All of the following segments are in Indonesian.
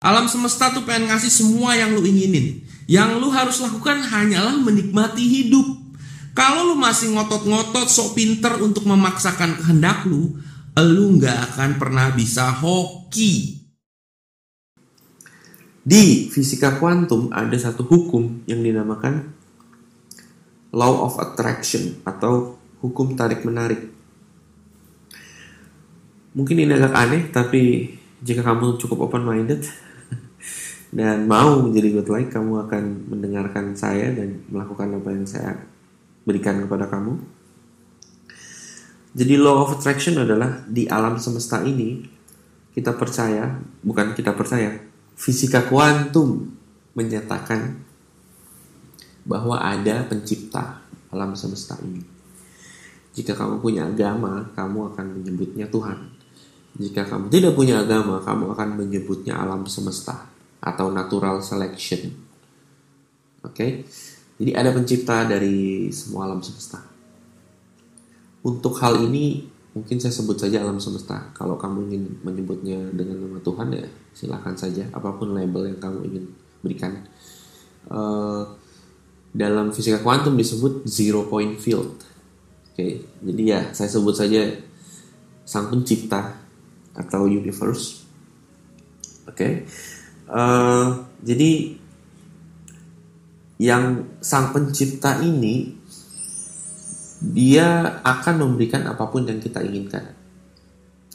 Alam semesta tuh pengen ngasih semua yang lu inginin. Yang lu harus lakukan hanyalah menikmati hidup. Kalau lu masih ngotot-ngotot sok pinter untuk memaksakan kehendak lu gak akan pernah bisa hoki. Di fisika kuantum ada satu hukum yang dinamakan Law of Attraction atau hukum tarik-menarik. Mungkin ini agak aneh, tapi jika kamu cukup open-minded dan mau menjadi good like, kamu akan mendengarkan saya dan melakukan apa yang saya berikan kepada kamu. Jadi law of attraction adalah di alam semesta ini fisika kuantum menyatakan bahwa ada pencipta alam semesta ini. Jika kamu punya agama, kamu akan menyebutnya Tuhan. Jika kamu tidak punya agama, kamu akan menyebutnya alam semesta atau natural selection. Oke? Jadi ada pencipta dari semua alam semesta. Untuk hal ini mungkin saya sebut saja alam semesta. Kalau kamu ingin menyebutnya dengan nama Tuhan, ya silakan saja, apapun label yang kamu ingin berikan. Dalam fisika kuantum disebut zero point field. Oke, jadi ya saya sebut saja sang pencipta atau universe. Oke. Jadi yang sang pencipta ini dia akan memberikan apapun yang kita inginkan.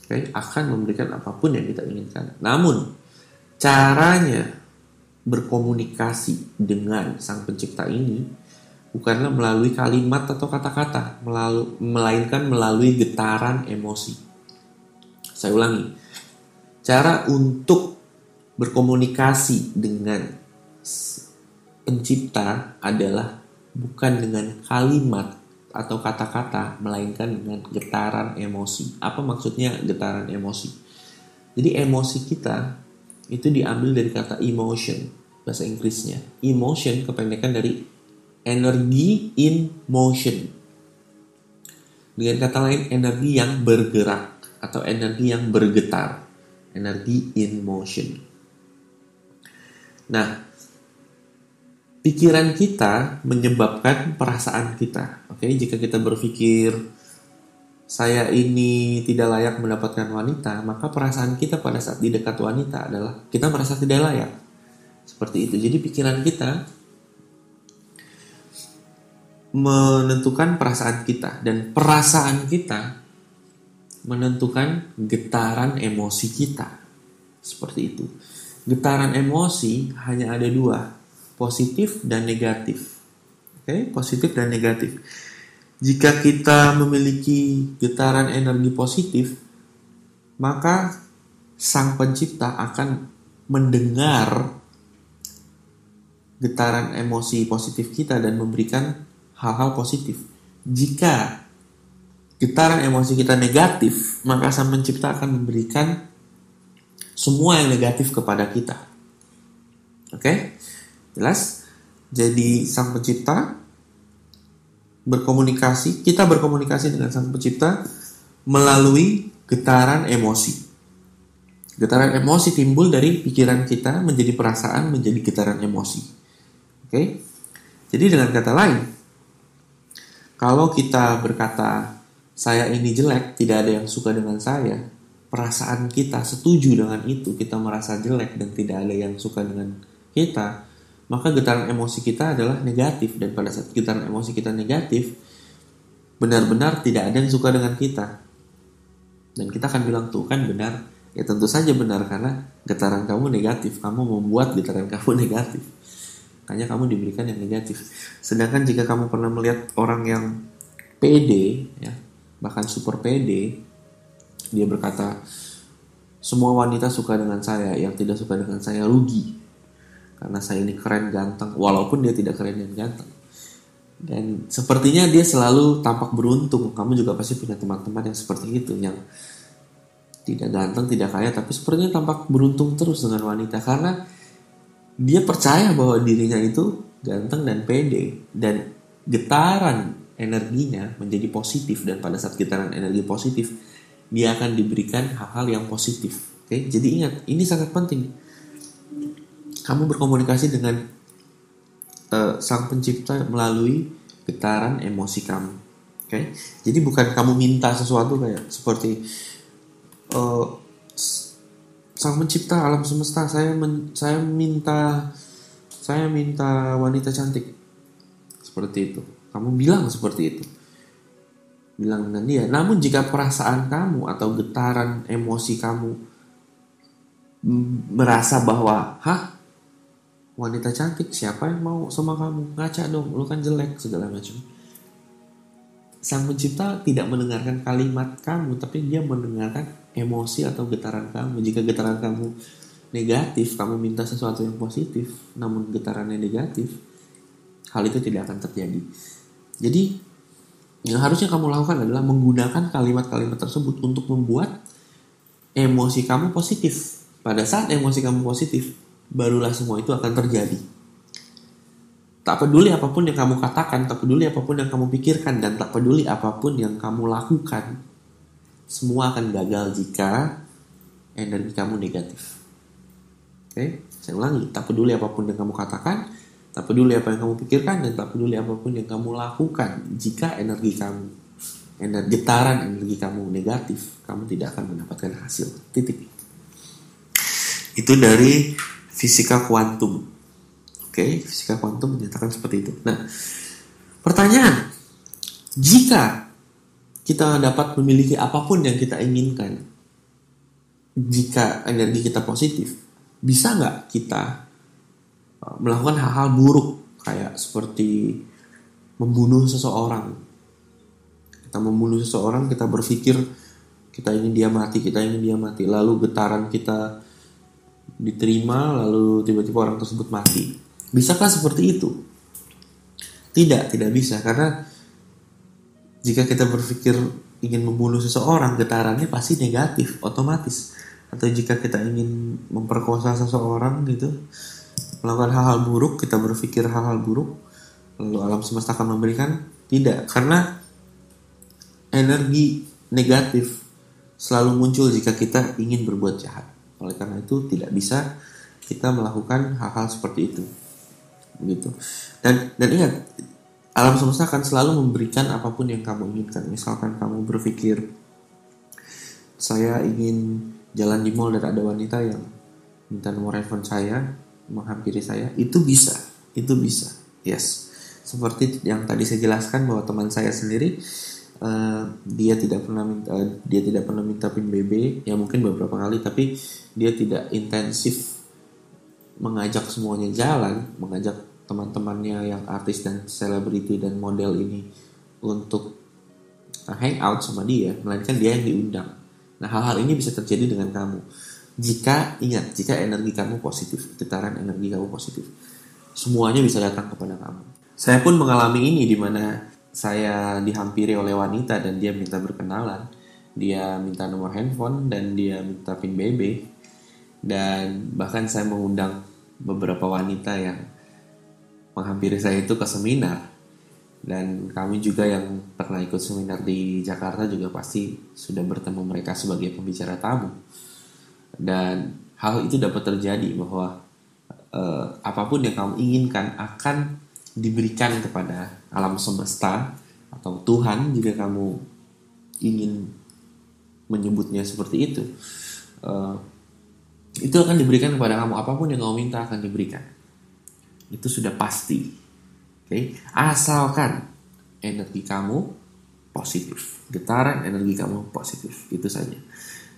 Oke, akan memberikan apapun yang kita inginkan. Namun caranya berkomunikasi dengan sang pencipta ini bukanlah melalui kalimat atau kata-kata, melainkan melalui getaran emosi. Saya ulangi. Cara untuk berkomunikasi dengan pencipta adalah bukan dengan kalimat atau kata-kata, melainkan dengan getaran emosi. Apa maksudnya getaran emosi? Jadi emosi kita itu diambil dari kata emotion, bahasa Inggrisnya. Emotion kependekan dari energy in motion. Dengan kata lain, energi yang bergerak atau energi yang bergetar. Energi in motion. Nah, pikiran kita menyebabkan perasaan kita. Oke, jika kita berpikir saya ini tidak layak mendapatkan wanita, maka perasaan kita pada saat di dekat wanita adalah kita merasa tidak layak. Seperti itu. Jadi pikiran kita menentukan perasaan kita, dan perasaan kita menentukan getaran emosi kita. Seperti itu. Getaran emosi hanya ada dua, positif dan negatif. Oke, positif dan negatif. Jika kita memiliki getaran energi positif, maka sang pencipta akan mendengar getaran emosi positif kita dan memberikan hal-hal positif. Jika getaran emosi kita negatif, maka sang pencipta akan memberikan semua yang negatif kepada kita. Oke? Jelas? Jadi sang pencipta kita berkomunikasi dengan sang pencipta melalui getaran emosi. Getaran emosi timbul dari pikiran kita menjadi perasaan, menjadi getaran emosi. Oke? Jadi dengan kata lain, kalau kita berkata saya ini jelek, tidak ada yang suka dengan saya, perasaan kita setuju dengan itu, kita merasa jelek dan tidak ada yang suka dengan kita, maka getaran emosi kita adalah negatif. Dan pada saat getaran emosi kita negatif, benar-benar tidak ada yang suka dengan kita. Dan kita akan bilang, tuh kan benar. Ya tentu saja benar, karena getaran kamu negatif. Kamu membuat getaran kamu negatif. Makanya kamu diberikan yang negatif. Sedangkan jika kamu pernah melihat orang yang pede, ya, bahkan super pede, dia berkata, semua wanita suka dengan saya, yang tidak suka dengan saya rugi. Karena saya ini keren, ganteng, walaupun dia tidak keren dan ganteng. Dan sepertinya dia selalu tampak beruntung. Kamu juga pasti punya teman-teman yang seperti itu, yang tidak ganteng, tidak kaya, tapi sepertinya tampak beruntung terus dengan wanita. Karena dia percaya bahwa dirinya itu ganteng dan pede. Dan getaran energinya menjadi positif. Dan pada saat getaran energi positif, dia akan diberikan hal-hal yang positif. Oke? Jadi ingat, ini sangat penting. kamu berkomunikasi dengan Sang Pencipta melalui getaran emosi kamu. Oke? Jadi bukan kamu minta sesuatu kayak seperti Sang Pencipta alam semesta, saya minta wanita cantik. Seperti itu. Kamu bilang seperti itu. Bilang dengan dia. Namun jika perasaan kamu atau getaran emosi kamu merasa bahwa, wanita cantik, siapa yang mau sama kamu? Ngaca dong, lu kan jelek, segala macam. Sang Pencipta tidak mendengarkan kalimat kamu, tapi dia mendengarkan emosi atau getaran kamu. Jika getaran kamu negatif, kamu minta sesuatu yang positif, namun getarannya negatif, hal itu tidak akan terjadi. Jadi, yang harusnya kamu lakukan adalah menggunakan kalimat-kalimat tersebut untuk membuat emosi kamu positif. Pada saat emosi kamu positif, barulah semua itu akan terjadi. Tak peduli apapun yang kamu katakan, tak peduli apapun yang kamu pikirkan, dan tak peduli apapun yang kamu lakukan, semua akan gagal jika energi kamu negatif. Oke? Saya ulangi, tak peduli apapun yang kamu katakan, tak peduli apa yang kamu pikirkan, dan tak peduli apapun yang kamu lakukan, jika getaran energi kamu negatif, kamu tidak akan mendapatkan hasil. Titik. Itu dari fisika kuantum. Oke, fisika kuantum menyatakan seperti itu. Nah, pertanyaan, jika kita dapat memiliki apapun yang kita inginkan, jika energi kita positif, bisa nggak kita melakukan hal-hal buruk kayak seperti membunuh seseorang? Kita membunuh seseorang, kita berpikir kita ingin dia mati, lalu getaran kita diterima, lalu tiba-tiba orang tersebut mati. Bisakah seperti itu? Tidak bisa, karena jika kita berpikir ingin membunuh seseorang, getarannya pasti negatif, otomatis. Atau jika kita ingin memperkosa seseorang gitu, melakukan hal-hal buruk, kita berpikir hal-hal buruk, lalu alam semesta akan memberikan? Tidak, karena energi negatif selalu muncul jika kita ingin berbuat jahat. Oleh karena itu tidak bisa kita melakukan hal-hal seperti itu. Begitu. Dan ingat, alam semesta akan selalu memberikan apapun yang kamu inginkan. Misalkan kamu berpikir, saya ingin jalan di mall dan ada wanita yang minta nomor handphone saya, menghampiri saya, itu bisa. Yes. Seperti yang tadi saya jelaskan bahwa teman saya sendiri, dia tidak pernah minta PIN BB, ya mungkin beberapa kali, tapi dia tidak intensif mengajak semuanya jalan, mengajak teman-temannya yang artis dan selebriti dan model ini untuk hangout sama dia, melainkan dia yang diundang. Nah, hal-hal ini bisa terjadi dengan kamu jika energi kamu positif, getaran energi kamu positif, semuanya bisa datang kepada kamu. Saya pun mengalami ini, di mana saya dihampiri oleh wanita dan dia minta berkenalan, dia minta nomor handphone dan dia minta PIN BB, dan bahkan saya mengundang beberapa wanita yang menghampiri saya itu ke seminar, dan kami juga yang pernah ikut seminar di Jakarta juga pasti sudah bertemu mereka sebagai pembicara tamu. Dan hal itu dapat terjadi bahwa apapun yang kamu inginkan akan diberikan kepada alam semesta atau Tuhan jika kamu ingin menyebutnya seperti itu. Itu akan diberikan kepada kamu, apapun yang kamu minta akan diberikan. Itu sudah pasti. Okay? Asalkan energi kamu positif, getaran energi kamu positif, itu saja.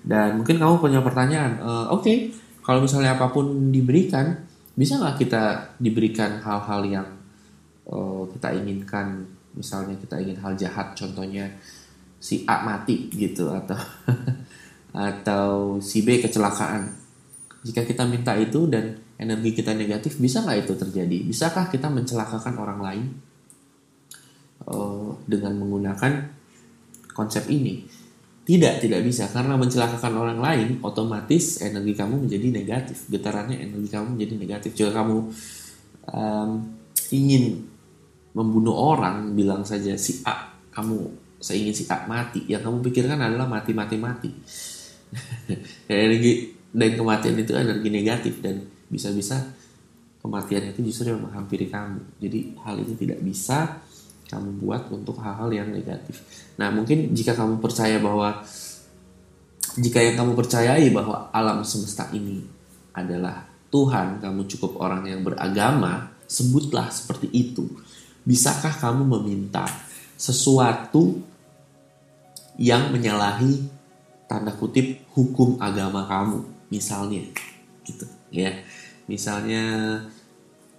Dan mungkin kamu punya pertanyaan, oke, kalau misalnya apapun diberikan, bisa nggak kita diberikan hal-hal yang kita inginkan? Misalnya kita ingin hal jahat, contohnya si A mati gitu, atau si B kecelakaan. Jika kita minta itu dan energi kita negatif, bisa nggak itu terjadi? Bisakah kita mencelakakan orang lain dengan menggunakan konsep ini? Tidak bisa, karena mencelakakan orang lain otomatis energi kamu menjadi negatif, getarannya energi kamu menjadi negatif. Jika kamu ingin membunuh orang, bilang saja si A, saya ingin si A mati, yang kamu pikirkan adalah mati. Energi dan kematian itu energi negatif, dan bisa-bisa kematian itu justru yang menghampiri kamu. Jadi hal itu tidak bisa kamu buat untuk hal-hal yang negatif. Nah, mungkin jika yang kamu percayai bahwa alam semesta ini adalah Tuhan, kamu cukup orang yang beragama, sebutlah seperti itu. Bisakah kamu meminta sesuatu yang menyalahi tanda kutip hukum agama kamu, misalnya gitu ya. Misalnya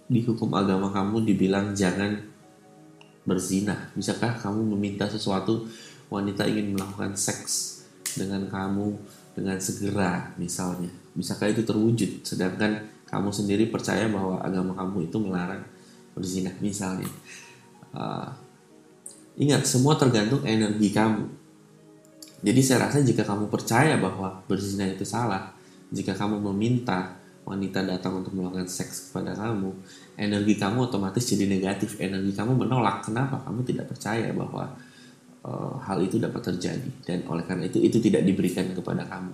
di hukum agama kamu dibilang jangan berzina. Bisakah kamu meminta sesuatu, wanita ingin melakukan seks dengan kamu dengan segera misalnya? Bisakah itu terwujud sedangkan kamu sendiri percaya bahwa agama kamu itu melarang berzina misalnya? Ingat, semua tergantung energi kamu. Jadi saya rasa jika kamu percaya bahwa berzina itu salah, jika kamu meminta wanita datang untuk melakukan seks kepada kamu, energi kamu otomatis jadi negatif. Energi kamu menolak. Kenapa? Kamu tidak percaya bahwa hal itu dapat terjadi, dan oleh karena itu tidak diberikan kepada kamu.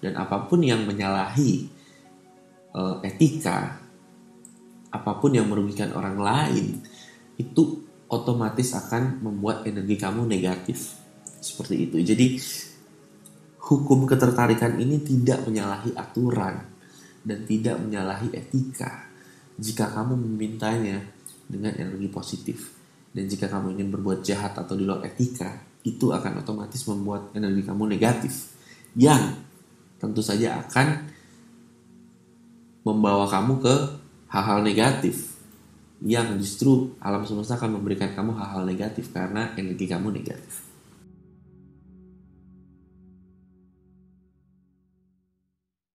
Dan apapun yang menyalahi etika, apapun yang merugikan orang lain, itu otomatis akan membuat energi kamu negatif. Seperti itu. Jadi hukum ketertarikan ini tidak menyalahi aturan dan tidak menyalahi etika jika kamu memintanya dengan energi positif. Dan jika kamu ingin berbuat jahat atau di luar etika, itu akan otomatis membuat energi kamu negatif, yang tentu saja akan membawa kamu ke hal-hal negatif, yang justru alam semesta akan memberikan kamu hal-hal negatif karena energi kamu negatif.